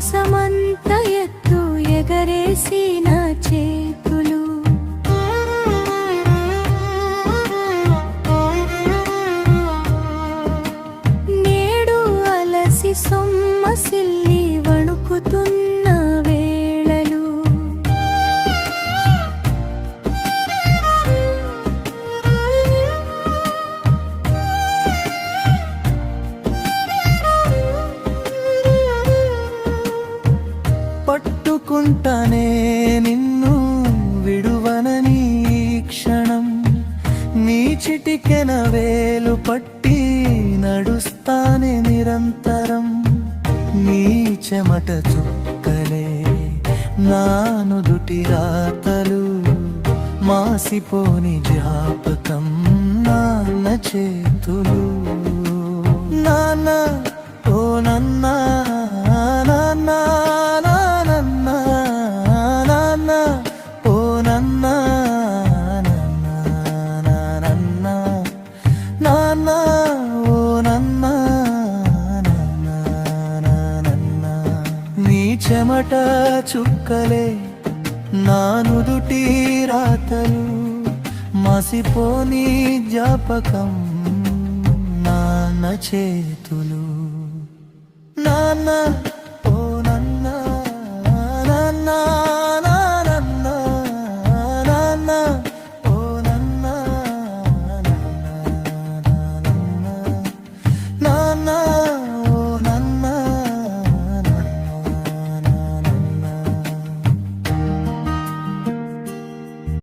ఆకాశమంత ఎత్తు ఎగరేసిన చేతులు, నేడు అలసి సొమ్మసిల్లి వణుకుతున్న వేళలు, పట్టుకుంటానే నిన్ను విడువనని క్షణం, నీ చిటికెన వేలు పట్టి నడుస్తానే నిరంతరం. నీ చెమట చుక్కలే నా నుదుటి రాతలు, మాసిపోని జ్ఞాపకం నాన్న చేతులు. నాన్న ఓ నన్న నాన్న, నాన్న నాన్న ఓ నన్న నాన్న, నాన్న ఓ నన్న నాన్న. నీ చెమట చుక్కలే నా నుదుటి రాతలు, మసిపోని జ్ఞాపకం నాన్న చేతులు. నాన్న ఓ నన్న నాన్న.